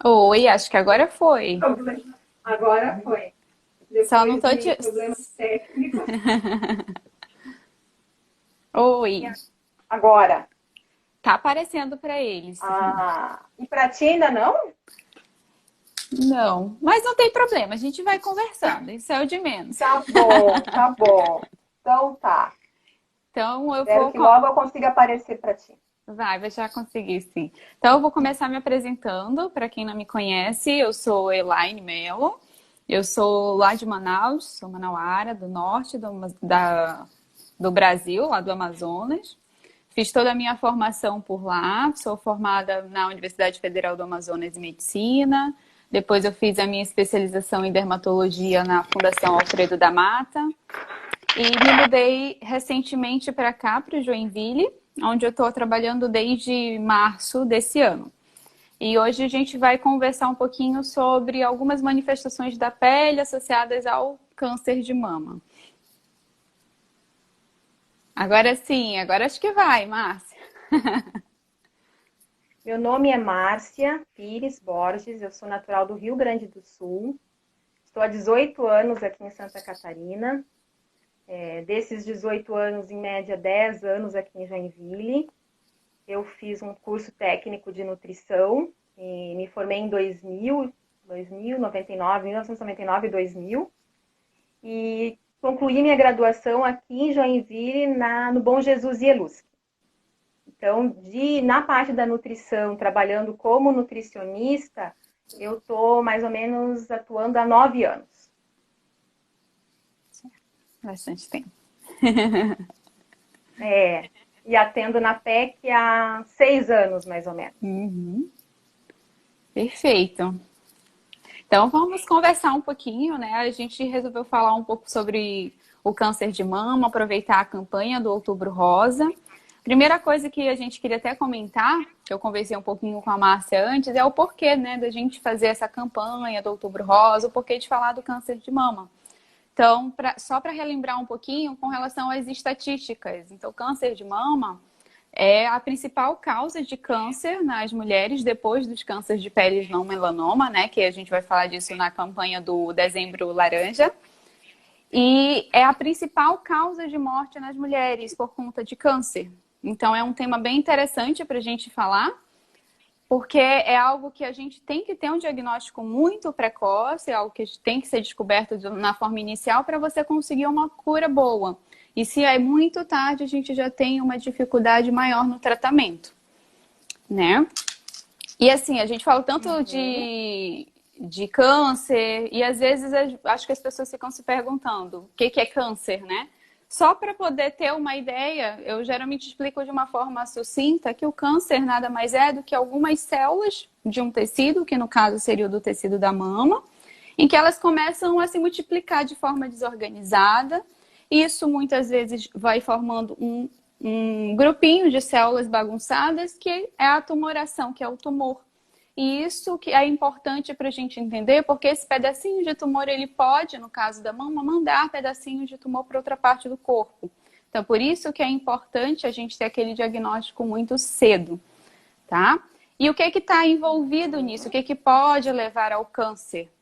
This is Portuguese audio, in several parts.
Oi, acho que agora foi. Problema. Agora foi. Só não Depois tô de te. problemas técnicos. Oi, Agora. tá aparecendo pra eles. E para ti ainda não? Não, mas não tem problema, a gente vai conversando, isso é o de menos. Tá bom, tá bom. Então tá. Então eu Espero vou. que logo eu consiga aparecer para ti. Vai já conseguir sim. Então eu vou começar me apresentando. Para quem não me conhece, eu sou Elaine Mello. Eu sou lá de Manaus, sou manauara, do norte do Brasil, lá do Amazonas. Fiz toda a minha formação por lá, sou formada na Universidade Federal do Amazonas em Medicina. Depois eu fiz a minha especialização em dermatologia na Fundação Alfredo da Mata. E me mudei recentemente para cá, para o Joinville, onde eu estou trabalhando desde março desse ano. E hoje a gente vai conversar um pouquinho sobre algumas manifestações da pele associadas ao câncer de mama. Agora sim, agora acho que vai, Márcia. Meu nome é Márcia Pires Borges, eu sou natural do Rio Grande do Sul. Estou há 18 anos aqui em Santa Catarina. Desses 18 anos, em média, 10 anos aqui em Joinville. Eu fiz um curso técnico de nutrição e me formei em 1999, 1999 e 2000. E concluí minha graduação aqui em Joinville, no Bom Jesus IELUSC. Então, na parte da nutrição, trabalhando como nutricionista, eu estou mais ou menos atuando há 9 anos. Bastante tempo. E atendo na PEC há 6 anos, mais ou menos. Uhum. Perfeito. Então vamos conversar um pouquinho, né? A gente resolveu falar um pouco sobre o câncer de mama, aproveitar a campanha do Outubro Rosa. Primeira coisa que a gente queria até comentar, que eu conversei um pouquinho com a Márcia antes, é o porquê, né, da gente fazer essa campanha do Outubro Rosa, o porquê de falar do câncer de mama. Então, só para relembrar um pouquinho com relação às estatísticas. Então, o câncer de mama é a principal causa de câncer nas mulheres depois dos cânceres de pele não melanoma, né? Que a gente vai falar disso na campanha do Dezembro Laranja. E é a principal causa de morte nas mulheres por conta de câncer. Então é um tema bem interessante para a gente falar, porque é algo que a gente tem que ter um diagnóstico muito precoce, é algo que tem que ser descoberto na forma inicial para você conseguir uma cura boa. E se é muito tarde, a gente já tem uma dificuldade maior no tratamento, né? E assim, a gente fala tanto de câncer, e às vezes acho que as pessoas ficam se perguntando o que é câncer, né? Só para poder ter uma ideia, eu geralmente explico de uma forma sucinta que o câncer nada mais é do que algumas células de um tecido, que no caso seria o do tecido da mama, em que elas começam a se multiplicar de forma desorganizada. Isso muitas vezes vai formando um grupinho de células bagunçadas, que é a tumoração, que é o tumor. E isso que é importante para a gente entender, porque esse pedacinho de tumor, ele pode, no caso da mama, mandar pedacinhos de tumor para outra parte do corpo. Então, por isso que é importante a gente ter aquele diagnóstico muito cedo, tá? E o que está envolvido nisso? O que pode levar ao câncer?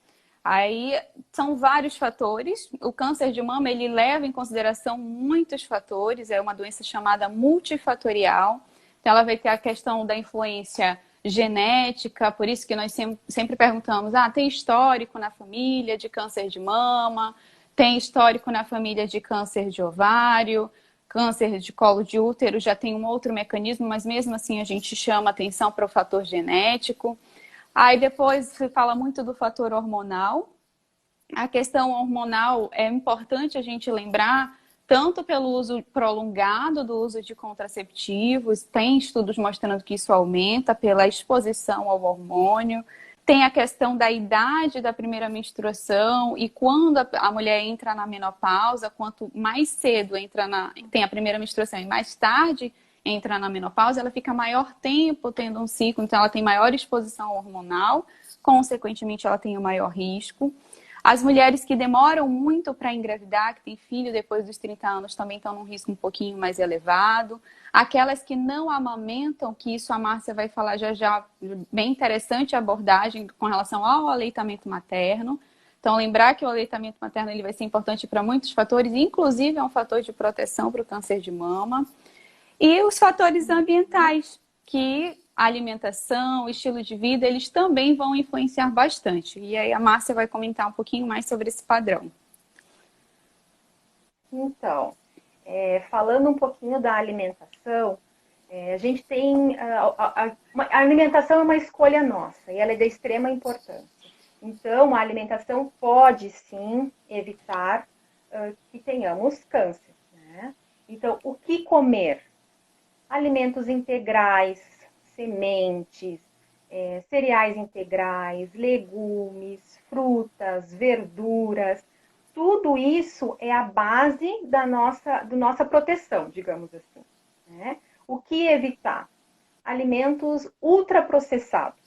Aí são vários fatores. O câncer de mama, ele leva em consideração muitos fatores. É uma doença chamada multifatorial. Então, ela vai ter a questão da influência genética, por isso que nós sempre perguntamos, tem histórico na família de câncer de mama, tem histórico na família de câncer de ovário, câncer de colo de útero já tem um outro mecanismo, mas mesmo assim a gente chama atenção para o fator genético. Aí depois se fala muito do fator hormonal. A questão hormonal é importante a gente lembrar, tanto pelo uso prolongado do uso de contraceptivos, tem estudos mostrando que isso aumenta pela exposição ao hormônio. Tem a questão da idade da primeira menstruação e quando a mulher entra na menopausa, quanto mais cedo tem a primeira menstruação e mais tarde entra na menopausa, ela fica maior tempo tendo um ciclo, então ela tem maior exposição hormonal, consequentemente ela tem o maior risco. As mulheres que demoram muito para engravidar, que têm filho depois dos 30 anos, também estão num risco um pouquinho mais elevado. Aquelas que não amamentam, que isso a Márcia vai falar já já, bem interessante a abordagem com relação ao aleitamento materno. Então, lembrar que o aleitamento materno ele vai ser importante para muitos fatores, inclusive é um fator de proteção para o câncer de mama. E os fatores ambientais, que a alimentação, o estilo de vida, eles também vão influenciar bastante. E aí a Márcia vai comentar um pouquinho mais sobre esse padrão. Então, falando um pouquinho da alimentação, a gente tem... A alimentação é uma escolha nossa e ela é de extrema importância. Então, a alimentação pode, sim, evitar que tenhamos câncer, né? Então, o que comer? Alimentos integrais, sementes, cereais integrais, legumes, frutas, verduras. Tudo isso é a base da nossa proteção, digamos assim, né? O que evitar? Alimentos ultraprocessados.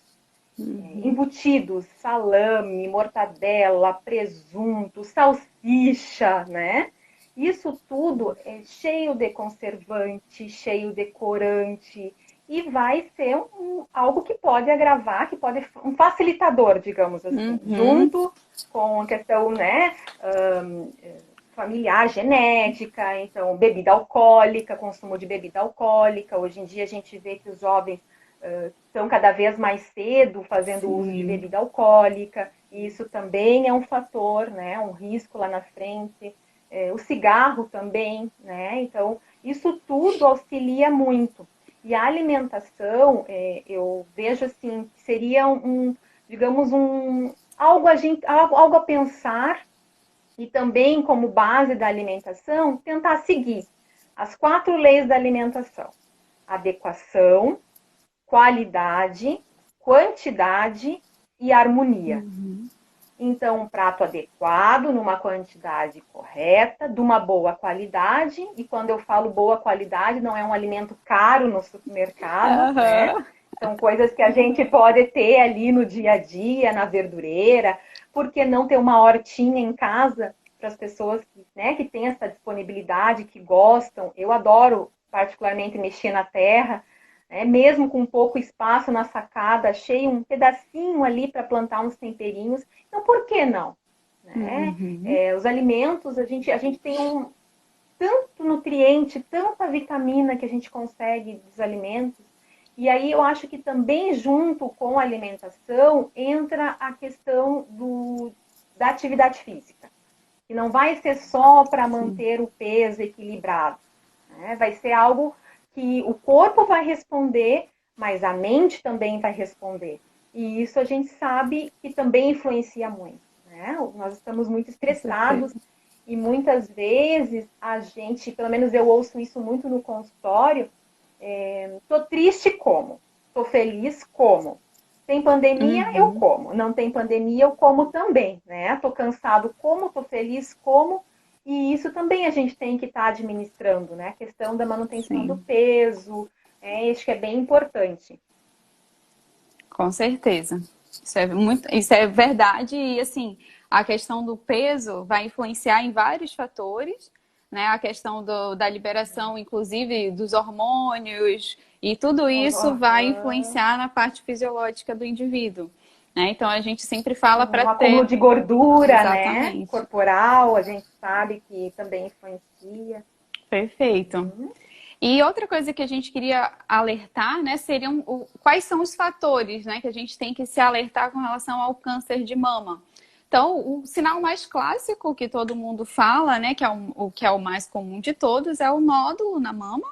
Embutidos, salame, mortadela, presunto, salsicha, né? Isso tudo é cheio de conservante, cheio de corante e vai ser algo que pode agravar, que pode um facilitador, digamos assim, junto com a questão, né, familiar, genética, então bebida alcoólica, consumo de bebida alcoólica. Hoje em dia a gente vê que os jovens estão cada vez mais cedo fazendo uso de bebida alcoólica, e isso também é um fator, né, um risco lá na frente. O cigarro também, né? Então, isso tudo auxilia muito. E a alimentação, eu vejo assim, que seria digamos, algo a pensar, e também como base da alimentação, tentar seguir as 4 leis da alimentação: adequação, qualidade, quantidade e harmonia. Então, um prato adequado, numa quantidade correta, de uma boa qualidade. E quando eu falo boa qualidade, não é um alimento caro no supermercado, né? São coisas que a gente pode ter ali no dia a dia, na verdureira. Por que não ter uma hortinha em casa para as pessoas que, né, que têm essa disponibilidade, que gostam? Eu adoro particularmente mexer na terra. Mesmo com pouco espaço na sacada, achei um pedacinho ali para plantar uns temperinhos. Então, por que não? Né? Os alimentos, a gente tem tanto nutriente, tanta vitamina que a gente consegue dos alimentos. E aí eu acho que também junto com a alimentação entra a questão da atividade física. Que não vai ser só para manter o peso equilibrado. Né? Vai ser algo que o corpo vai responder, mas a mente também vai responder. E isso a gente sabe que também influencia muito, né? Nós estamos muito estressados e muitas vezes a gente, pelo menos eu ouço isso muito no consultório, tô triste como? Tô feliz como? Tem pandemia, eu como. Não tem pandemia, eu como também, né? Tô cansado como? Tô feliz como? E isso também a gente tem que estar administrando, né? A questão da manutenção do peso, acho que é bem importante. Com certeza. Isso é verdade. E assim, a questão do peso vai influenciar em vários fatores, né? A questão da liberação, inclusive, dos hormônios, e tudo isso vai influenciar na parte fisiológica do indivíduo. Né? Então a gente sempre fala para ter... acúmulo de gordura, né? Corporal, a gente sabe que também influencia. Perfeito. E outra coisa que a gente queria alertar, né, seriam quais são os fatores, né, que a gente tem que se alertar com relação ao câncer de mama. Então, o sinal mais clássico que todo mundo fala, né, que é o mais comum de todos, é o nódulo na mama.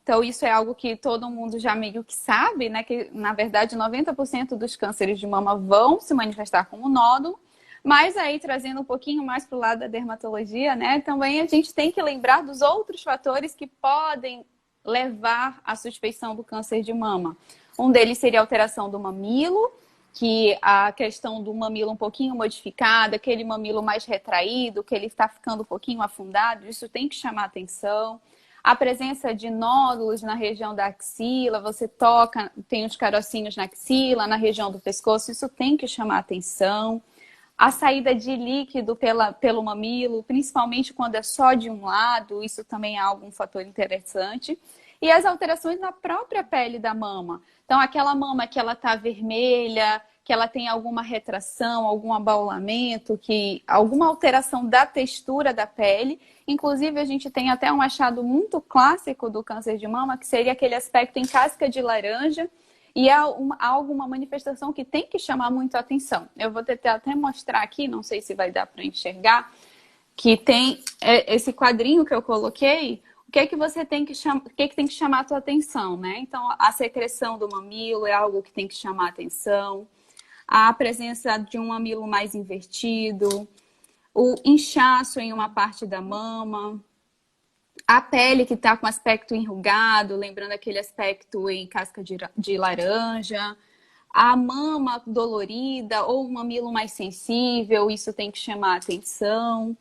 Então, isso é algo que todo mundo já meio que sabe, né? Que, na verdade, 90% dos cânceres de mama vão se manifestar como nódulo. Mas aí, trazendo um pouquinho mais para o lado da dermatologia, né? Também a gente tem que lembrar dos outros fatores que podem levar à suspeição do câncer de mama. Um deles seria a alteração do mamilo, que a questão do mamilo um pouquinho modificado, aquele mamilo mais retraído, que ele está ficando um pouquinho afundado, isso tem que chamar atenção. A presença de nódulos na região da axila, você toca, tem os carocinhos na axila, na região do pescoço, isso tem que chamar atenção. a saída de líquido pelo mamilo, principalmente quando é só de um lado, isso também é algum fator interessante. E as alterações na própria pele da mama. Então, aquela mama que ela está vermelha, que ela tem alguma retração, algum abaulamento, alguma alteração da textura da pele. Inclusive, a gente tem até um achado muito clássico do câncer de mama, que seria aquele aspecto em casca de laranja, e é alguma manifestação que tem que chamar muito a atenção. Eu vou tentar até mostrar aqui, não sei se vai dar para enxergar, que tem esse quadrinho que eu coloquei. O que é que você tem que chamar, o que é que tem que chamar a tua atenção, né? Então, a secreção do mamilo é algo que tem que chamar a atenção. A presença de um mamilo mais invertido, o inchaço em uma parte da mama, a pele que está com aspecto enrugado, lembrando aquele aspecto em casca de laranja, a mama dolorida ou o mamilo mais sensível, isso tem que chamar a atenção.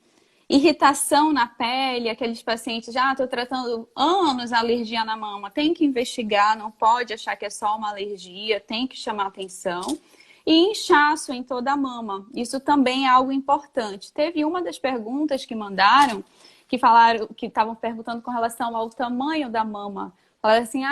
Irritação na pele, aqueles pacientes, já estou tratando anos a alergia na mama, tem que investigar, não pode achar que é só uma alergia, tem que chamar atenção. E inchaço em toda a mama, isso também é algo importante. Teve uma das perguntas que mandaram, que estavam perguntando com relação ao tamanho da mama. Falaram assim,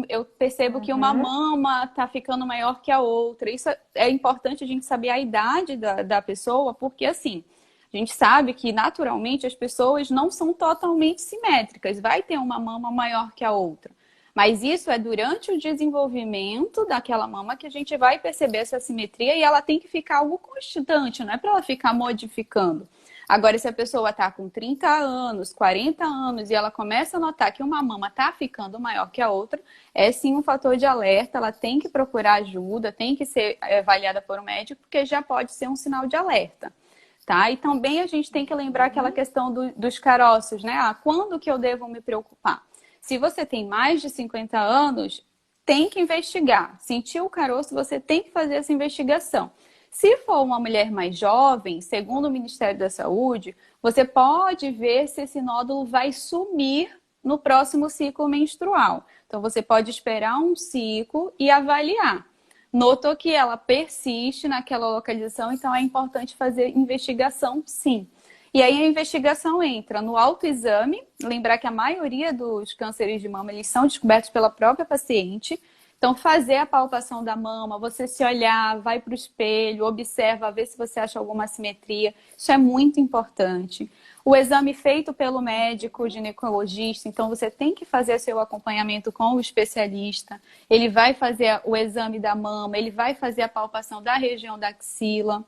eu percebo que uma mama está ficando maior que a outra. Isso é importante a gente saber a idade da pessoa, porque assim, a gente sabe que, naturalmente, as pessoas não são totalmente simétricas. Vai ter uma mama maior que a outra. Mas isso é durante o desenvolvimento daquela mama que a gente vai perceber essa assimetria e ela tem que ficar algo constante, não é para ela ficar modificando. Agora, se a pessoa está com 30 anos, 40 anos e ela começa a notar que uma mama está ficando maior que a outra, é sim um fator de alerta, ela tem que procurar ajuda, tem que ser avaliada por um médico, porque já pode ser um sinal de alerta. Tá? E também a gente tem que lembrar aquela questão dos caroços, né? Quando que eu devo me preocupar? Se você tem mais de 50 anos, tem que investigar. Sentiu o caroço, você tem que fazer essa investigação. Se for uma mulher mais jovem, segundo o Ministério da Saúde, você pode ver se esse nódulo vai sumir no próximo ciclo menstrual. Então, você pode esperar um ciclo e avaliar. Notou que ela persiste naquela localização, então é importante fazer investigação, sim. E aí a investigação entra no autoexame, lembrar que a maioria dos cânceres de mama, eles são descobertos pela própria paciente. Então, fazer a palpação da mama, você se olhar, vai para o espelho, observa, vê se você acha alguma assimetria. Isso é muito importante. O exame feito pelo médico ginecologista, então você tem que fazer seu acompanhamento com o especialista. Ele vai fazer o exame da mama, ele vai fazer a palpação da região da axila.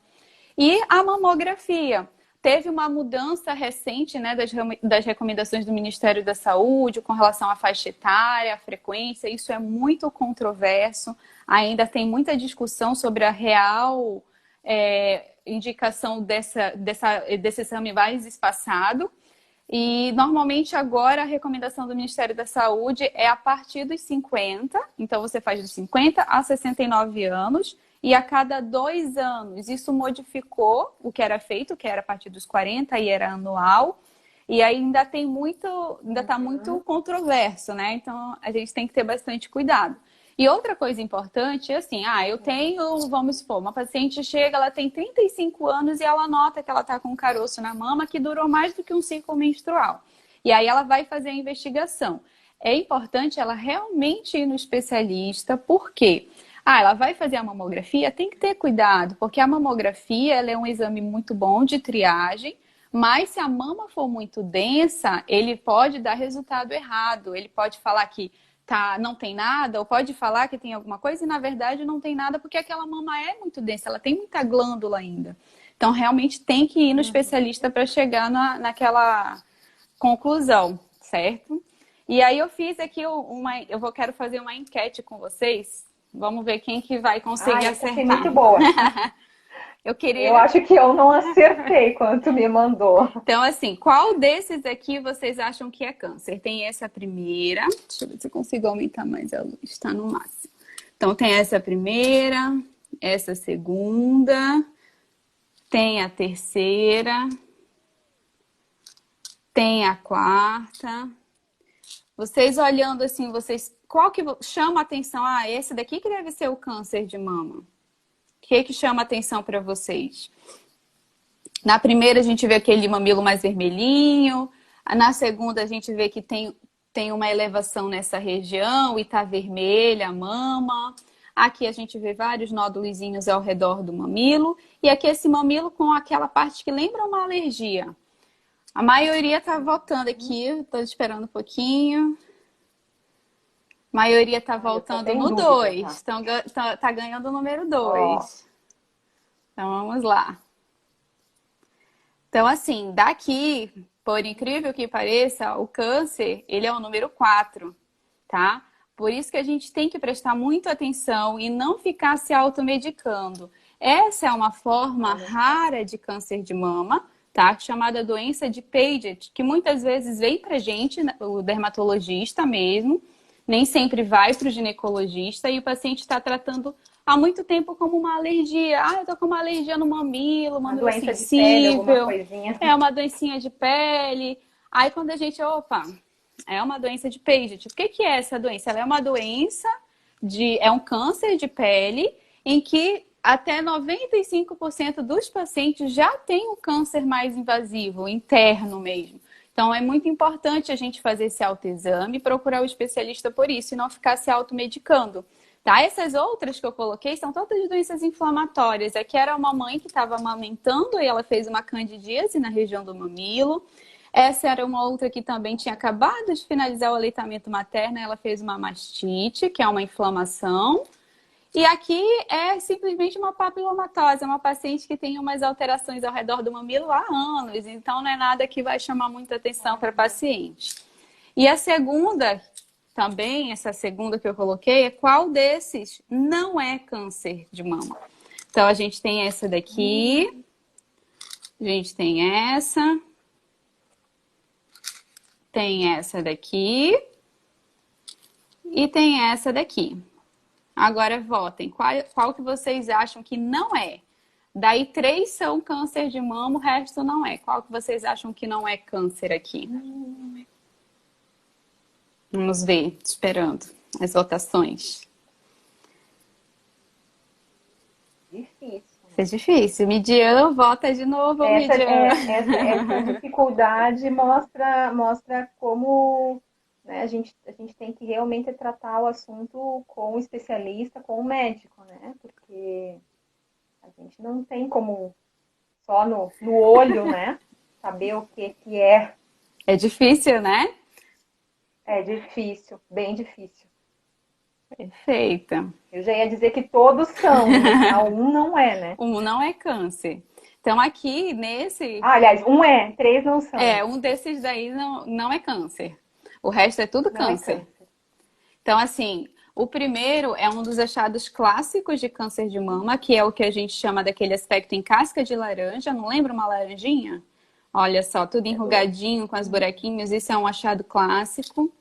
E a mamografia. Teve uma mudança recente, né, das recomendações do Ministério da Saúde com relação à faixa etária, à frequência. Isso é muito controverso. Ainda tem muita discussão sobre a real indicação desse exame mais espaçado. E normalmente agora a recomendação do Ministério da Saúde é a partir dos 50. Então você faz dos 50 a 69 anos. E a cada 2 anos, isso modificou o que era feito, que era a partir dos 40 e era anual. E aí ainda está muito controverso, né? Então a gente tem que ter bastante cuidado. E outra coisa importante é assim, eu tenho, vamos supor, uma paciente chega, ela tem 35 anos e ela nota que ela está com um caroço na mama que durou mais do que um ciclo menstrual. E aí ela vai fazer a investigação. É importante ela realmente ir no especialista, por quê? Ela vai fazer a mamografia? Tem que ter cuidado, porque a mamografia ela é um exame muito bom de triagem, mas se a mama for muito densa, ele pode dar resultado errado. Ele pode falar que não tem nada, ou pode falar que tem alguma coisa e na verdade não tem nada, porque aquela mama é muito densa, ela tem muita glândula ainda. Então realmente tem que ir no especialista para chegar naquela conclusão, certo? E aí eu fiz aqui quero fazer uma enquete com vocês. Vamos ver quem que vai conseguir acertar. Foi muito boa. Eu acho que eu não acertei quando me mandou. Então, assim, qual desses aqui vocês acham que é câncer? Tem essa primeira. Deixa eu ver se eu consigo aumentar mais a luz. Está no máximo. Então, tem essa primeira, essa segunda, tem a terceira, tem a quarta. Vocês olhando assim, qual que chama a atenção? Esse daqui que deve ser o câncer de mama. O que chama a atenção para vocês? Na primeira, a gente vê aquele mamilo mais vermelhinho. Na segunda, a gente vê que tem uma elevação nessa região e tá vermelha a mama. Aqui a gente vê vários nódulozinhos ao redor do mamilo. E aqui esse mamilo com aquela parte que lembra uma alergia. A maioria tá voltando aqui. Estou esperando um pouquinho. A maioria tá voltando no 2. Tá ganhando o número 2. Então, vamos lá. Então, assim, daqui, por incrível que pareça, o câncer, ele é o número 4, tá? Por isso que a gente tem que prestar muita atenção e não ficar se automedicando. Essa é uma forma rara de câncer de mama, tá? Chamada doença de Paget, que muitas vezes vem pra gente, o dermatologista mesmo, nem sempre vai para o ginecologista e o paciente está tratando há muito tempo como uma alergia. Ah, eu tô com uma alergia no mamilo, mamilo doença sensível. De pele, alguma coisinha. É uma doencinha de pele. Aí quando a gente, opa, é uma doença de Paget. O que é essa doença? Ela é uma doença é um câncer de pele em que até 95% dos pacientes já tem um câncer mais invasivo, interno mesmo. Então, é muito importante a gente fazer esse autoexame e procurar o especialista por isso e não ficar se automedicando. Tá? Essas outras que eu coloquei são todas doenças inflamatórias. Aqui era uma mãe que estava amamentando e ela fez uma candidíase na região do mamilo. Essa era uma outra que também tinha acabado de finalizar o aleitamento materno. Ela fez uma mastite, que é uma inflamação. E aqui é simplesmente uma papilomatose, é uma paciente que tem umas alterações ao redor do mamilo há anos, então não é nada que vai chamar muita atenção para a paciente. E a segunda, também, essa segunda que eu coloquei, é qual desses não é câncer de mama? Então, a gente tem essa daqui, a gente tem essa daqui e tem essa daqui. Agora votem. Qual que vocês acham que não é? Daí 3 são câncer de mama, o resto não é. Qual que vocês acham que não é câncer aqui? Vamos ver, esperando as votações. Difícil. Isso é difícil. Midian, vota de novo, Midian. Essa dificuldade mostra como... Né, a gente tem que realmente tratar o assunto com o especialista, com o médico, né? Porque a gente não tem como só no olho, né? Saber o que é. É difícil, né? É difícil, bem difícil. Perfeita. Eu já ia dizer que todos são, mas um não é, né? Um não é câncer. Então aqui nesse... aliás, 3 não são. Um desses daí não é câncer. O resto é tudo câncer. É câncer. Então, assim, o primeiro é um dos achados clássicos de câncer de mama, que é o que a gente chama daquele aspecto em casca de laranja. Não lembra uma laranjinha? Olha só, tudo enrugadinho, com as buraquinhos. Isso é um achado clássico.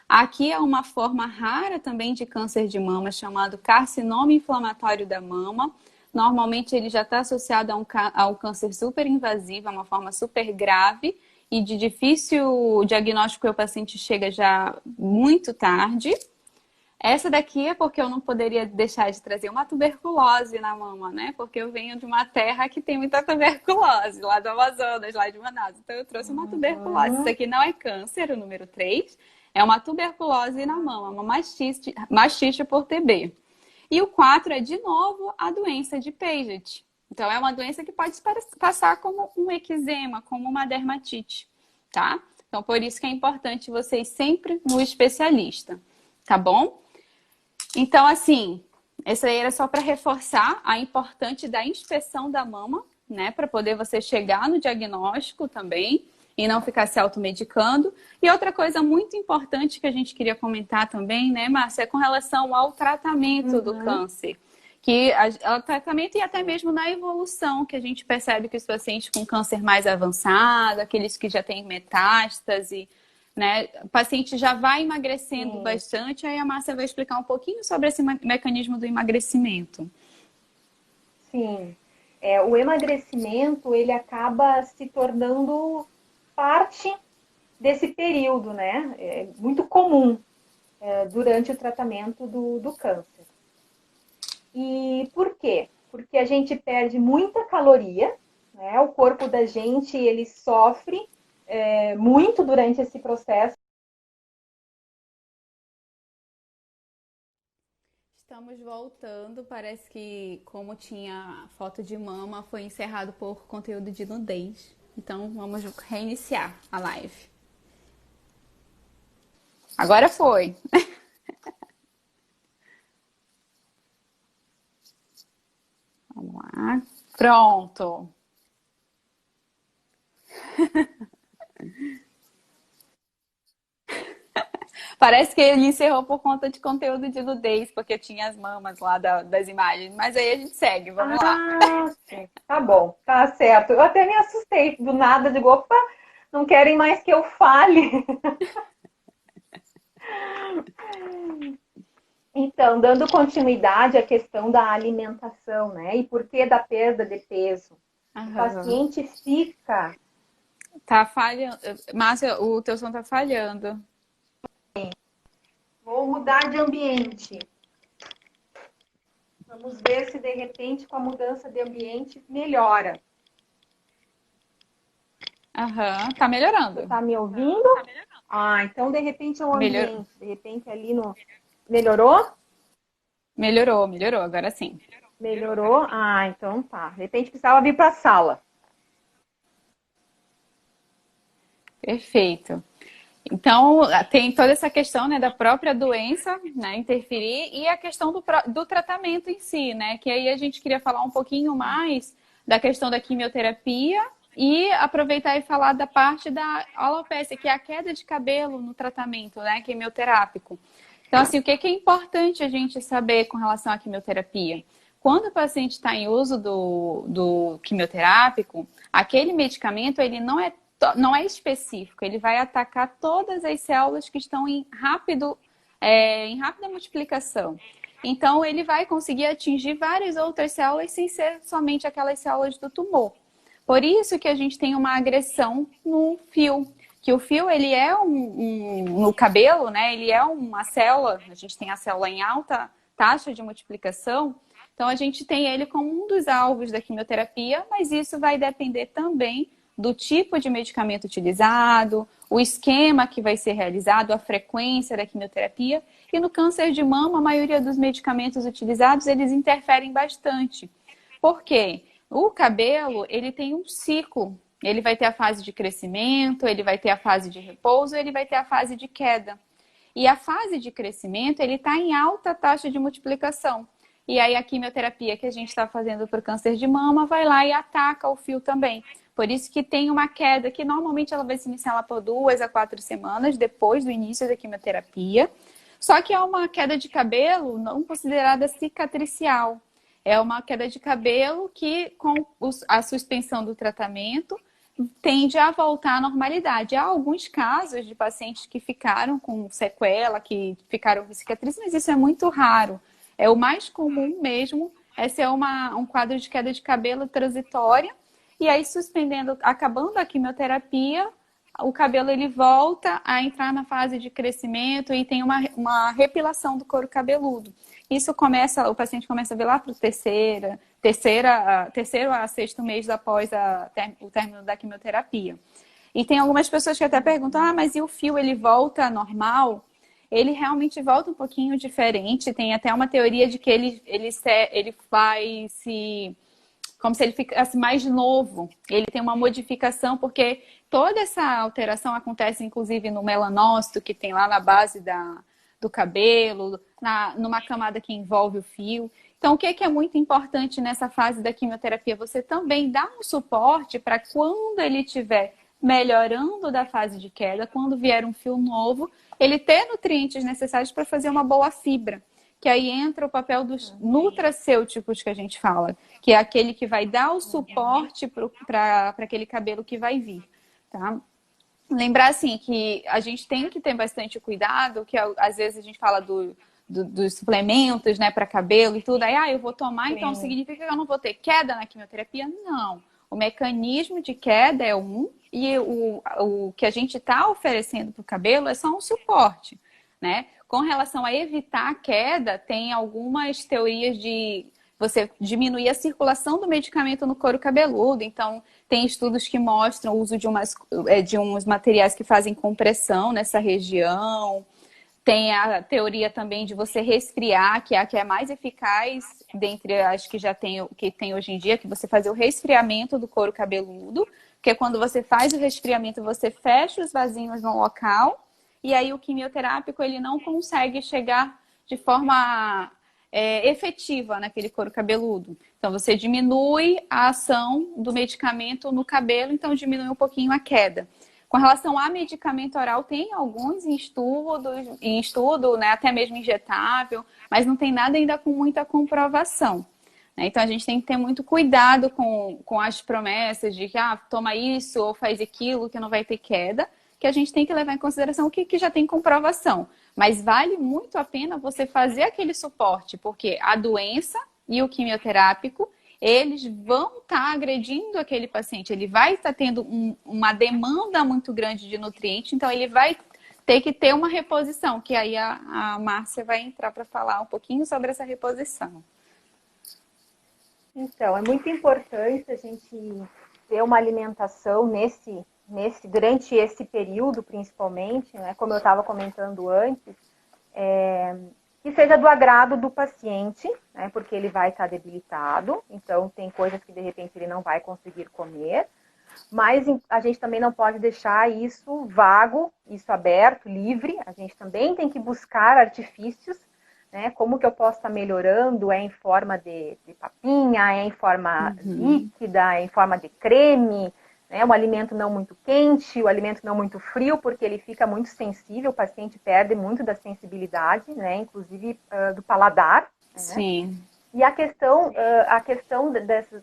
Aqui é uma forma rara também de câncer de mama, chamado carcinoma inflamatório da mama. Normalmente ele já está associado a um câncer super invasivo, a uma forma super grave e de difícil diagnóstico, o paciente chega já muito tarde. Essa daqui é porque eu não poderia deixar de trazer uma tuberculose na mama, né? Porque eu venho de uma terra que tem muita tuberculose, lá do Amazonas, lá de Manaus. Então eu trouxe uma tuberculose. Isso aqui não é câncer, o número 3. É uma tuberculose na mama, uma mastite por TB. E o 4 é, de novo, a doença de Paget. Então, é uma doença que pode passar como um eczema, como uma dermatite, tá? Então, por isso que é importante vocês sempre no especialista, tá bom? Então, assim, essa aí era só para reforçar a importância da inspeção da mama, né? Para poder você chegar no diagnóstico também e não ficar se automedicando. E outra coisa muito importante que a gente queria comentar também, né, Márcia, é com relação ao tratamento do câncer. Que o tratamento e até mesmo na evolução, que a gente percebe que os pacientes com câncer mais avançado, aqueles que já têm metástase, né, o paciente já vai emagrecendo bastante, aí a Márcia vai explicar um pouquinho sobre esse mecanismo do emagrecimento. Sim, o emagrecimento, ele acaba se tornando parte desse período, né? É muito comum durante o tratamento do câncer. E por quê? Porque a gente perde muita caloria, né? O corpo da gente, ele sofre muito durante esse processo. Estamos voltando. Parece que, como tinha foto de mama, foi encerrado por conteúdo de nudez. Então, vamos reiniciar a live. Agora foi. Vamos lá. Pronto. Parece que ele encerrou por conta de conteúdo de nudez, porque tinha as mamas lá das imagens. Mas aí a gente segue, vamos lá. Sim. Tá bom, tá certo. Eu até me assustei do nada, digo, opa, não querem mais que eu fale. Então, dando continuidade à questão da alimentação, né? E por que da perda de peso? O Aham. paciente fica. Tá falhando. Márcia, o teu som tá falhando. Vou mudar de ambiente. Vamos ver se de repente com a mudança de ambiente melhora. Aham, tá Você melhorando. está me ouvindo? Então de repente é o Melhor... ambiente. De repente ali no. Melhorou? Melhorou, agora sim. Melhorou? Então tá. De repente precisava vir para a sala. Perfeito. Então, tem toda essa questão, né, da própria doença, né, interferir e a questão do tratamento em si, né, que aí a gente queria falar um pouquinho mais da questão da quimioterapia e aproveitar e falar da parte da alopecia, que é a queda de cabelo no tratamento, né, quimioterápico. Então, assim, o que é importante a gente saber com relação à quimioterapia? Quando o paciente está em uso do quimioterápico, aquele medicamento ele não é específico, ele vai atacar todas as células que estão em rápida multiplicação. Então, ele vai conseguir atingir várias outras células sem ser somente aquelas células do tumor. Por isso que a gente tem uma agressão no fio, que o fio ele é no cabelo, né? Ele é uma célula. A gente tem a célula em alta taxa de multiplicação. Então a gente tem ele como um dos alvos da quimioterapia, mas isso vai depender também do tipo de medicamento utilizado, o esquema que vai ser realizado, a frequência da quimioterapia. E no câncer de mama, a maioria dos medicamentos utilizados, eles interferem bastante. Por quê? O cabelo, ele tem um ciclo. Ele vai ter a fase de crescimento, ele vai ter a fase de repouso, ele vai ter a fase de queda. E a fase de crescimento, ele está em alta taxa de multiplicação. E aí a quimioterapia que a gente está fazendo para o câncer de mama vai lá e ataca o fio também. Por isso que tem uma queda que normalmente ela vai se iniciar lá por 2 a 4 semanas depois do início da quimioterapia. Só que é uma queda de cabelo não considerada cicatricial. É uma queda de cabelo que, com a suspensão do tratamento, tende a voltar à normalidade. Há alguns casos de pacientes que ficaram com sequela, que ficaram com cicatriz, mas isso é muito raro. É o mais comum mesmo, é ser um quadro de queda de cabelo transitória, e aí suspendendo, acabando a quimioterapia, o cabelo ele volta a entrar na fase de crescimento e tem uma repilação do couro cabeludo. Isso começa, o paciente começa a ver lá para o terceiro a sexto mês após o término da quimioterapia. E tem algumas pessoas que até perguntam, mas e o fio, ele volta normal? Ele realmente volta um pouquinho diferente. Tem até uma teoria de que ele vai se... como se ele ficasse mais novo. Ele tem uma modificação, porque toda essa alteração acontece, inclusive, no melanócito, que tem lá na base do cabelo, numa camada que envolve o fio. Então, o que é muito importante nessa fase da quimioterapia? Você também dá um suporte para quando ele estiver melhorando da fase de queda, quando vier um fio novo, ele ter nutrientes necessários para fazer uma boa fibra. Que aí entra o papel dos nutracêuticos que a gente fala, que é aquele que vai dar o suporte para aquele cabelo que vai vir, tá? Lembrar, assim, que a gente tem que ter bastante cuidado, que às vezes a gente fala dos suplementos, né, para cabelo e tudo. Aí, eu vou tomar, então significa que eu não vou ter queda na quimioterapia? Não. O mecanismo de queda é e o que a gente está oferecendo para o cabelo é só um suporte, né? Com relação a evitar a queda, tem algumas teorias você diminuir a circulação do medicamento no couro cabeludo. Então, tem estudos que mostram o uso de uns materiais que fazem compressão nessa região. Tem a teoria também de você resfriar, que é a que é mais eficaz dentre as que já tem, que tem hoje em dia, que você fazer o resfriamento do couro cabeludo, porque quando você faz o resfriamento, você fecha os vasinhos no local, e aí o quimioterápico ele não consegue chegar de forma efetiva naquele couro cabeludo. Então, você diminui a ação do medicamento no cabelo, então diminui um pouquinho a queda. Com relação a medicamento oral, tem alguns em estudo, né, até mesmo injetável, mas não tem nada ainda com muita comprovação. Né? Então, a gente tem que ter muito cuidado com as promessas de que toma isso ou faz aquilo, que não vai ter queda, que a gente tem que levar em consideração o que já tem comprovação. Mas vale muito a pena você fazer aquele suporte, porque a doença e o quimioterápico eles vão estar agredindo aquele paciente, ele vai estar tendo uma demanda muito grande de nutrientes, então ele vai ter que ter uma reposição, que aí a Márcia vai entrar para falar um pouquinho sobre essa reposição. Então, é muito importante a gente ter uma alimentação durante esse período, principalmente, né, como eu estava comentando antes, que seja do agrado do paciente, né, porque ele vai estar debilitado, então tem coisas que de repente ele não vai conseguir comer, mas a gente também não pode deixar isso vago, isso aberto, livre, a gente também tem que buscar artifícios, né, como que eu posso estar melhorando, em forma de papinha, em forma líquida, em forma de creme, né, um alimento não muito quente, o alimento não muito frio, porque ele fica muito sensível, o paciente perde muito da sensibilidade, né, inclusive do paladar. Sim. Né? E a questão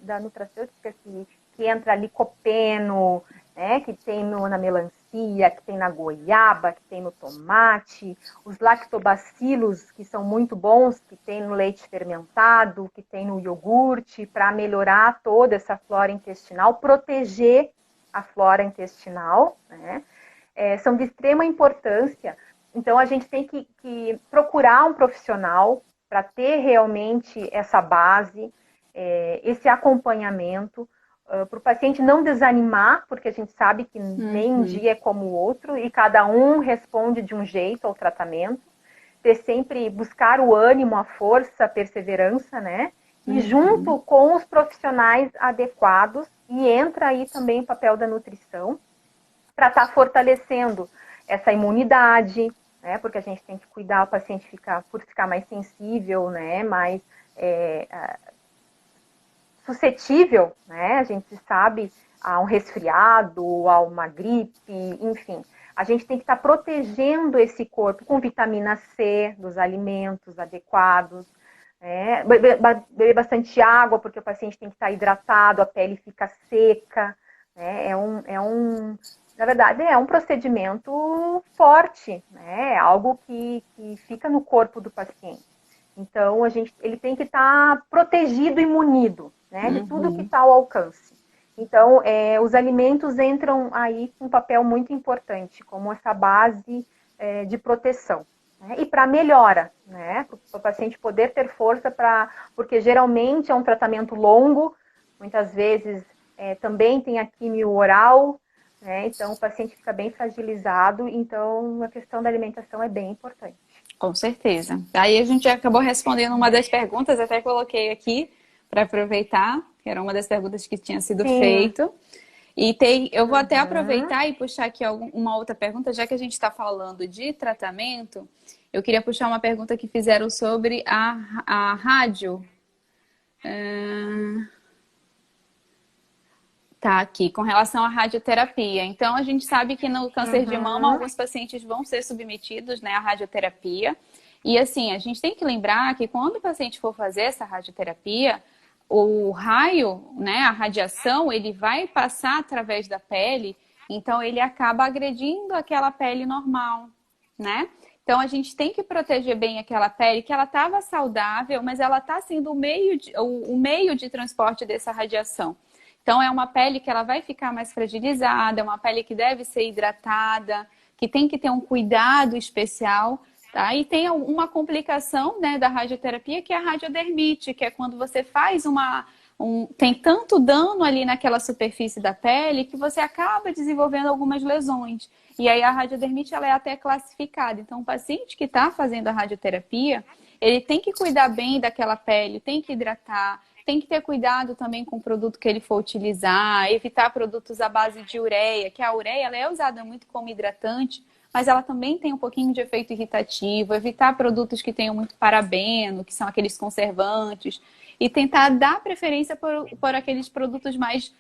da nutracêutica que entra licopeno, né, que tem na melancia, que tem na goiaba, que tem no tomate, os lactobacilos, que são muito bons, que tem no leite fermentado, que tem no iogurte, para melhorar toda essa flora intestinal, proteger a flora intestinal, né? São de extrema importância. Então, a gente tem que procurar um profissional para ter realmente essa base, esse acompanhamento, para o paciente não desanimar, porque a gente sabe que nem um dia é como o outro e cada um responde de um jeito ao tratamento. Ter sempre, buscar o ânimo, a força, a perseverança, né? E junto com os profissionais adequados, e entra aí também o papel da nutrição, para estar fortalecendo essa imunidade, né? Porque a gente tem que cuidar o paciente por ficar mais sensível, né? Mais suscetível, né? A gente sabe a um resfriado, a uma gripe, enfim. A gente tem que estar protegendo esse corpo com vitamina C dos alimentos adequados, né? Beber bastante água, porque o paciente tem que estar hidratado, a pele fica seca, né? Na verdade, é um procedimento forte, né? É algo que fica no corpo do paciente. Então, ele tem que estar protegido e munido, né, de tudo que está ao alcance. Então, os alimentos entram aí com um papel muito importante, como essa base de proteção. Né, e para melhora, né, para o paciente poder ter força porque geralmente é um tratamento longo, muitas vezes também tem a quimio oral, né, então o paciente fica bem fragilizado, então a questão da alimentação é bem importante. Com certeza. Aí a gente acabou respondendo uma das perguntas, até coloquei aqui para aproveitar, que era uma das perguntas que tinha sido feita. E eu vou até aproveitar e puxar aqui uma outra pergunta, já que a gente está falando de tratamento, eu queria puxar uma pergunta que fizeram sobre a rádio. Tá aqui, com relação à radioterapia. Então, a gente sabe que no câncer de mama, alguns pacientes vão ser submetidos, né, à radioterapia. E assim, a gente tem que lembrar que quando o paciente for fazer essa radioterapia, o raio, né, a radiação, ele vai passar através da pele, então ele acaba agredindo aquela pele normal, né? Então, a gente tem que proteger bem aquela pele, que ela estava saudável, mas ela está sendo o meio de transporte dessa radiação. Então, é uma pele que ela vai ficar mais fragilizada, é uma pele que deve ser hidratada, que tem que ter um cuidado especial, Tá? E tem uma complicação, né, da radioterapia, que é a radiodermite, que é quando você faz tem tanto dano ali naquela superfície da pele que você acaba desenvolvendo algumas lesões. E aí a radiodermite ela é até classificada. Então, o paciente que está fazendo a radioterapia, ele tem que cuidar bem daquela pele, tem que hidratar, tem que ter cuidado também com o produto que ele for utilizar, evitar produtos à base de ureia, que a ureia ela é usada muito como hidratante, mas ela também tem um pouquinho de efeito irritativo, evitar produtos que tenham muito parabeno, que são aqueles conservantes, e tentar dar preferência por aqueles produtos mais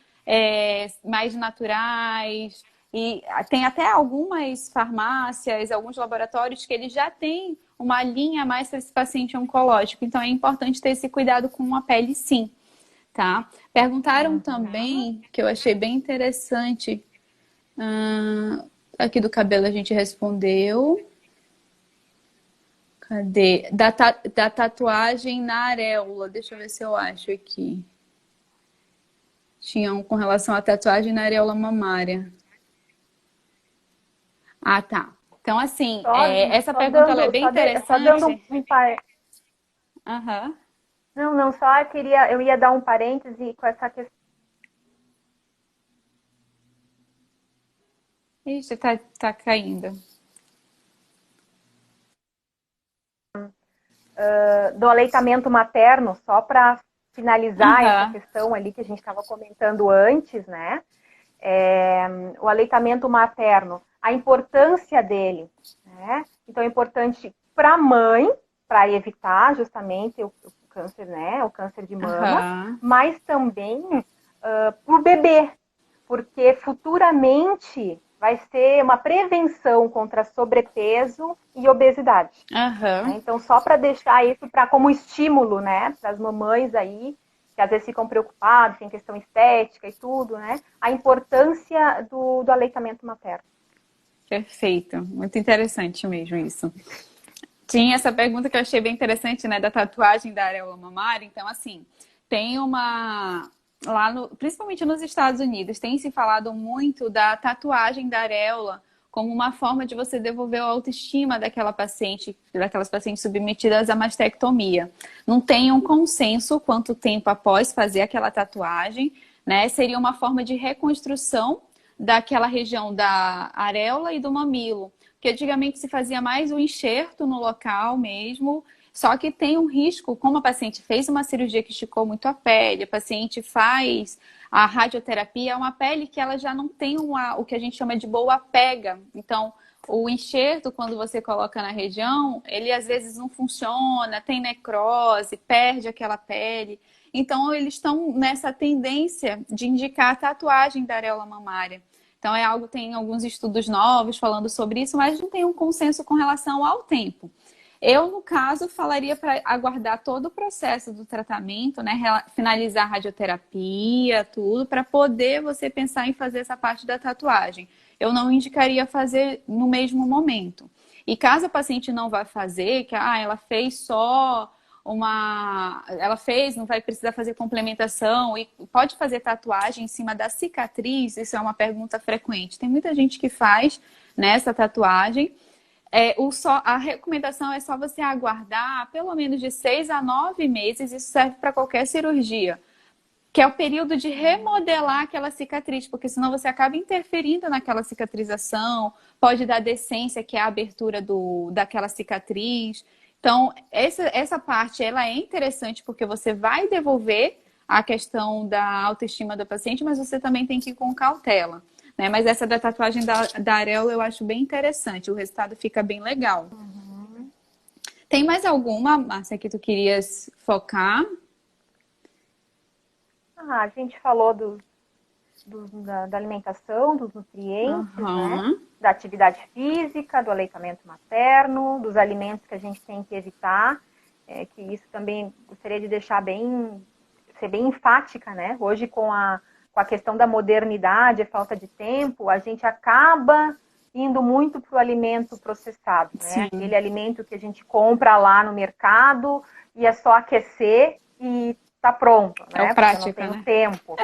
naturais. E tem até algumas farmácias, alguns laboratórios que eles já têm uma linha a mais para esse paciente oncológico. Então, é importante ter esse cuidado com a pele, sim. Tá? Perguntaram também, que eu achei bem interessante, aqui do cabelo a gente respondeu. Cadê? Da tatuagem na areola. Deixa eu ver se eu acho aqui. Tinha um com relação à tatuagem na areola mamária. Ah, tá. Então, assim, essa pergunta ela é bem interessante. Só dando um Aham. Não, só eu ia dar um parêntese com essa questão. Ixi, tá caindo. Do aleitamento materno, só para finalizar essa questão ali que a gente estava comentando antes, né? O aleitamento materno, a importância dele, né? Então, é importante para a mãe, para evitar justamente o câncer, né? O câncer de mama, mas também para o bebê, porque futuramente vai ser uma prevenção contra sobrepeso e obesidade. Né? Então, só para deixar isso como estímulo, né, para as mamães aí, que às vezes ficam preocupadas, tem questão estética e tudo, né, a importância do aleitamento materno. Perfeito, muito interessante mesmo isso. Tinha essa pergunta que eu achei bem interessante, né, da tatuagem da areola mamária. Então, assim, tem principalmente nos Estados Unidos, tem se falado muito da tatuagem da areola como uma forma de você devolver a autoestima daquelas pacientes submetidas à mastectomia. Não tem um consenso quanto tempo após fazer aquela tatuagem, né? Seria uma forma de reconstrução daquela região da areola e do mamilo. Porque antigamente se fazia mais o enxerto no local mesmo, só que tem um risco, como a paciente fez uma cirurgia que esticou muito a pele, a paciente faz a radioterapia, é uma pele que ela já não tem o que a gente chama de boa pega. Então, o enxerto, quando você coloca na região, ele às vezes não funciona, tem necrose, perde aquela pele. Então, eles estão nessa tendência de indicar a tatuagem da areola mamária. Então, tem alguns estudos novos falando sobre isso, mas não tem um consenso com relação ao tempo. Eu, no caso, falaria para aguardar todo o processo do tratamento, né? Finalizar a radioterapia, tudo, para poder você pensar em fazer essa parte da tatuagem. Eu não indicaria fazer no mesmo momento. E caso a paciente não vá fazer, que ela fez só ela fez, não vai precisar fazer complementação e pode fazer tatuagem em cima da cicatriz, isso é uma pergunta frequente. Tem muita gente que faz nessa tatuagem. A recomendação é só você aguardar pelo menos de 6 a 9 meses, isso serve para qualquer cirurgia, que é o período de remodelar aquela cicatriz, porque senão você acaba interferindo naquela cicatrização, pode dar decência, que é a abertura daquela cicatriz. Então, essa parte ela é interessante porque você vai devolver a questão da autoestima do paciente, mas você também tem que ir com cautela. Né? Mas essa da tatuagem da areola eu acho bem interessante, o resultado fica bem legal. Tem mais alguma, Márcia, que tu querias focar? A gente falou da alimentação, dos nutrientes, né? Da atividade física, do aleitamento materno, dos alimentos que a gente tem que evitar, que isso também gostaria de ser bem enfática, né? Hoje com a questão da modernidade, a falta de tempo, a gente acaba indo muito para o alimento processado, né? Sim. Aquele alimento que a gente compra lá no mercado e é só aquecer e tá pronto, né? É o prático, porque não tem né? o tempo.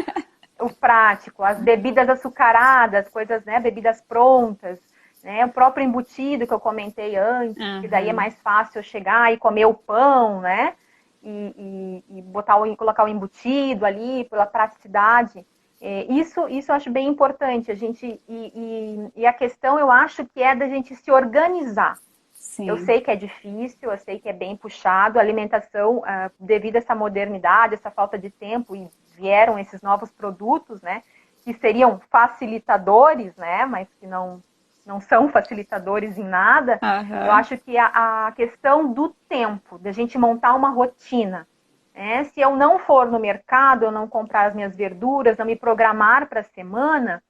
O prático, as bebidas açucaradas, coisas, né? Bebidas prontas. né? O próprio embutido que eu comentei antes, que daí é Uhum. mais fácil eu chegar e comer o pão, né? E colocar o embutido ali pela praticidade. Isso eu acho bem importante. E a questão, eu acho que é da gente se organizar. Eu Sim. sei que é difícil, eu sei que é bem puxado. A alimentação, devido a essa modernidade, essa falta de tempo, e vieram esses novos produtos, né? Que seriam facilitadores, né? Mas que não são facilitadores em nada. Eu Aham. acho que a questão do tempo, da gente montar uma rotina. Né? Se eu não for no mercado, eu não comprar as minhas verduras, não me programar para a semana,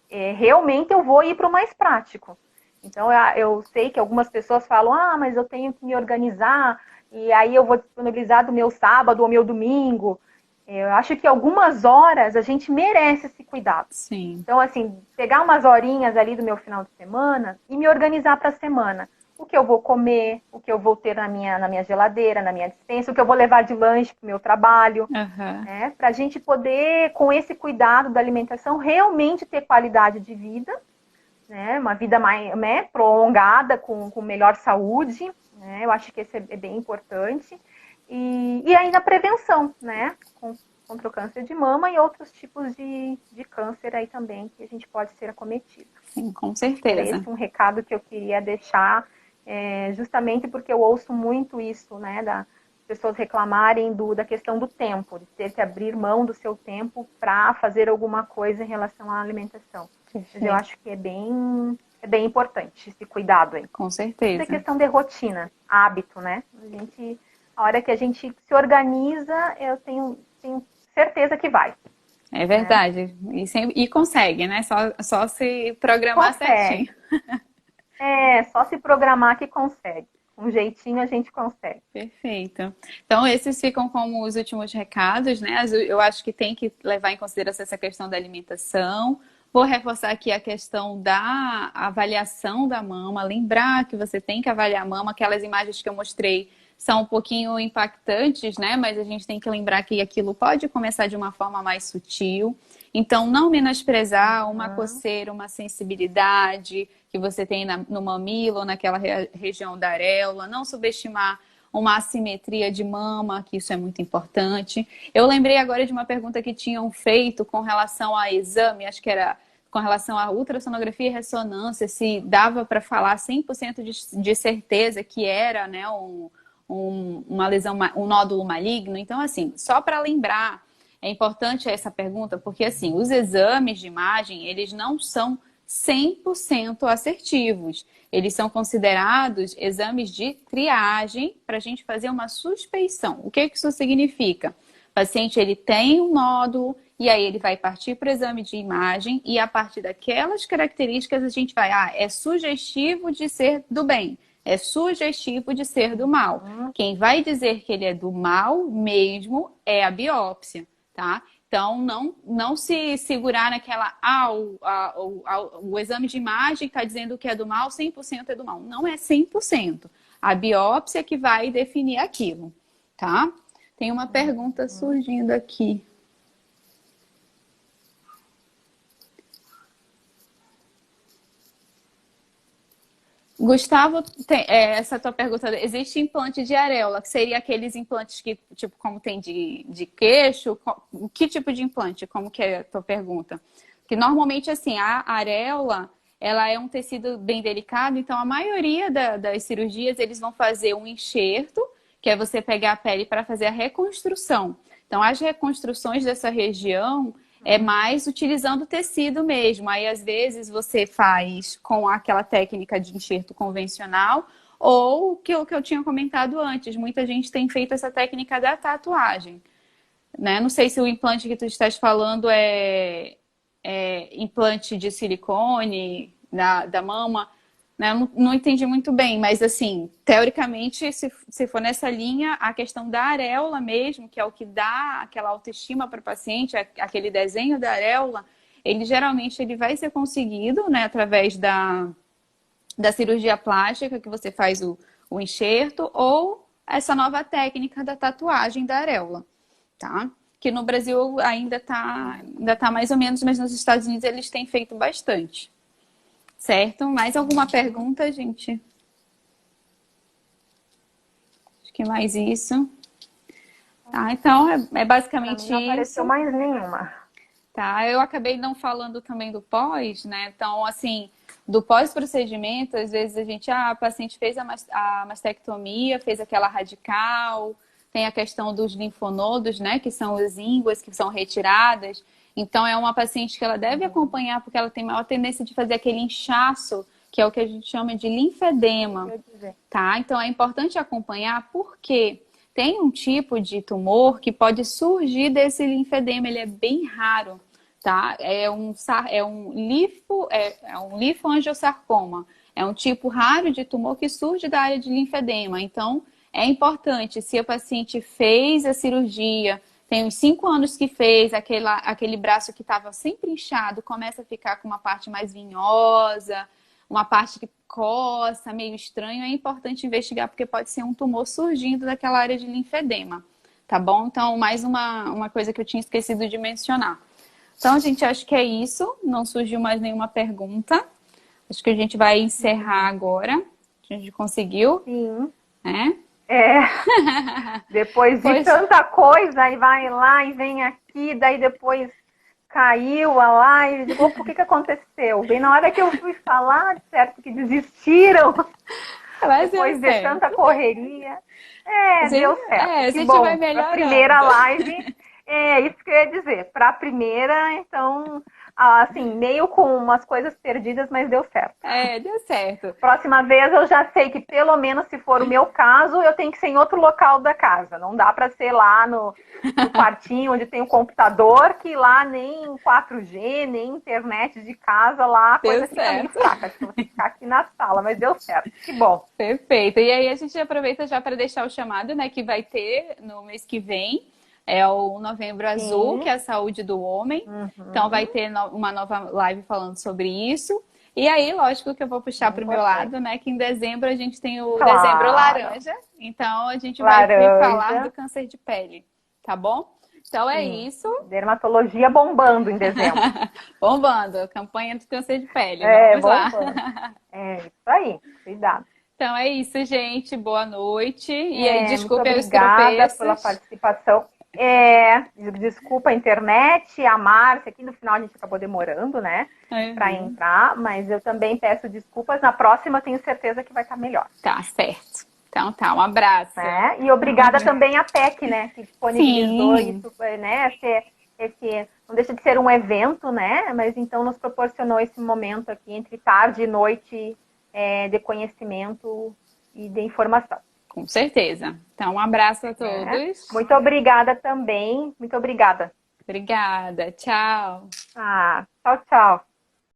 realmente eu vou ir para o mais prático. Então, eu sei que algumas pessoas falam, mas eu tenho que me organizar, e aí eu vou disponibilizar do meu sábado ou meu domingo. Eu acho que algumas horas a gente merece esse cuidado. Sim. Então, assim, pegar umas horinhas ali do meu final de semana e me organizar para a semana. O que eu vou comer, o que eu vou ter na minha geladeira, na minha despensa, o que eu vou levar de lanche para o meu trabalho, Aham. né? Para a gente poder, com esse cuidado da alimentação, realmente ter qualidade de vida, né? Uma vida mais, né, prolongada, com melhor saúde, né? Eu acho que isso é bem importante. E ainda a prevenção, né? Contra o câncer de mama e outros tipos de câncer aí também que a gente pode ser acometido. Sim, com Acho que era certeza. esse um recado que eu queria deixar, justamente porque eu ouço muito isso, né, das pessoas reclamarem da questão do tempo, de ter que abrir mão do seu tempo para fazer alguma coisa em relação à alimentação. Mas eu Perfeito. acho que é bem importante esse cuidado aí. Com Tudo é certeza. questão de rotina, hábito, né? A hora que a gente se organiza, eu tenho certeza que vai, É né? verdade. E consegue, né? Só se programar certinho. Consegue. Só se programar que consegue. Um jeitinho a gente consegue. Perfeito. Então, esses ficam como os últimos recados, né? Eu acho que tem que levar em consideração essa questão da alimentação. Vou reforçar aqui a questão da avaliação da mama. Lembrar que você tem que avaliar a mama. Aquelas imagens que eu mostrei são um pouquinho impactantes, né? Mas a gente tem que lembrar que aquilo pode começar de uma forma mais sutil. Então, não menosprezar uma Uhum. coceira, uma sensibilidade que você tem no mamilo ou naquela região da areola. Não subestimar uma assimetria de mama, que isso é muito importante. Eu lembrei agora de uma pergunta que tinham feito com relação a exame, acho que era com relação à ultrassonografia e ressonância, se dava para falar 100% de certeza que era, né, uma lesão, um nódulo maligno. Então, assim, só para lembrar, é importante essa pergunta, porque, assim, os exames de imagem, eles não são 100% assertivos. Eles são considerados exames de triagem para a gente fazer uma suspeição. O que isso significa? O paciente ele tem um nódulo e aí ele vai partir para o exame de imagem e a partir daquelas características a gente vai, é sugestivo de ser do bem, é sugestivo de ser do mal. Uhum. Quem vai dizer que ele é do mal mesmo é a biópsia, tá? Então, não se segurar naquela, o exame de imagem está dizendo que é do mal, 100% é do mal. Não é 100%. A biópsia que vai definir aquilo, tá? Tem uma pergunta Uhum. surgindo aqui. Gustavo, essa tua pergunta, existe implante de areola, que seria aqueles implantes que, tipo, como tem de queixo? Que tipo de implante? Como que é a tua pergunta? Que normalmente, assim, a areola, ela é um tecido bem delicado, então a maioria das cirurgias, eles vão fazer um enxerto, que é você pegar a pele para fazer a reconstrução. Então, as reconstruções dessa região é mais utilizando tecido mesmo. Aí, às vezes, você faz com aquela técnica de enxerto convencional ou o que eu tinha comentado antes. Muita gente tem feito essa técnica da tatuagem, né? Não sei se o implante que tu estás falando é implante de silicone da mama, né? Não entendi muito bem, mas assim, teoricamente, se for nessa linha, a questão da areola mesmo, que é o que dá aquela autoestima para o paciente, aquele desenho da areola, ele geralmente ele vai ser conseguido, né, através da cirurgia plástica, que você faz o enxerto, ou essa nova técnica da tatuagem da areola, tá? Que no Brasil ainda tá mais ou menos, mas nos Estados Unidos eles têm feito bastante. Certo? Mais alguma pergunta, gente? Acho que mais isso. Tá, então é basicamente Não apareceu isso. mais nenhuma. Tá, eu acabei não falando também do pós, né? Então, assim, do pós-procedimento, às vezes a paciente fez a mastectomia, fez aquela radical, tem a questão dos linfonodos, né? Que são as ínguas que são retiradas. Então, é uma paciente que ela deve acompanhar, porque ela tem maior tendência de fazer aquele inchaço, que é o que a gente chama de linfedema, tá? Então, é importante acompanhar, porque tem um tipo de tumor que pode surgir desse linfedema, ele é bem raro, tá? É um linfoangiosarcoma. É um tipo raro de tumor que surge da área de linfedema. Então, é importante, se a paciente fez a cirurgia, tem uns 5 anos que fez, aquele braço que estava sempre inchado, começa a ficar com uma parte mais vinhosa, uma parte que coça, meio estranho, é importante investigar, porque pode ser um tumor surgindo daquela área de linfedema, tá bom? Então, mais uma coisa que eu tinha esquecido de mencionar. Então, gente, acho que é isso. Não surgiu mais nenhuma pergunta. Acho que a gente vai encerrar agora. A gente conseguiu. Sim. Né? Depois de tanta coisa, aí vai lá e vem aqui, daí depois caiu a live. Digo, por que aconteceu? Bem na hora que eu fui falar, certo que desistiram. Mas depois de tanta correria. Deu certo. a gente bom, vai melhorando. A primeira live, isso que eu ia dizer. Para a primeira, então, assim, meio com umas coisas perdidas, mas deu certo. Deu certo. Próxima vez eu já sei que, pelo menos se for o meu caso, eu tenho que ser em outro local da casa. Não dá para ser lá no quartinho onde tem o computador, que lá nem 4G, nem internet de casa, lá a coisa fica meio fraca. Acho que eu vou ficar aqui na sala, mas deu certo. Que bom. Perfeito. E aí a gente aproveita já para deixar o chamado, né, que vai ter no mês que vem. É o Novembro Azul, que é a saúde do homem. Então vai ter uma nova live falando sobre isso. E aí, lógico que eu vou puxar para o meu lado, né? Que em dezembro a gente tem o Dezembro Laranja. Então a gente vai falar do câncer de pele, tá bom? Então é isso. Dermatologia bombando em dezembro. Bombando, campanha do câncer de pele. Vamos lá. Isso aí, cuidado. Então é isso, gente. Boa noite. E aí, desculpe os tropeços. Pela participação. Desculpa a internet, a Márcia, aqui no final a gente acabou demorando, né, para entrar, mas eu também peço desculpas. Na próxima tenho certeza que vai estar melhor. Tá certo. Então tá, um abraço. E obrigada também à PEC, né, que disponibilizou isso, né, não deixa de ser um evento, né, mas então nos proporcionou esse momento aqui entre tarde e noite de conhecimento e de informação. Com certeza. Então, um abraço a todos. Muito obrigada também. Muito obrigada. Obrigada. Tchau. Tchau, tchau.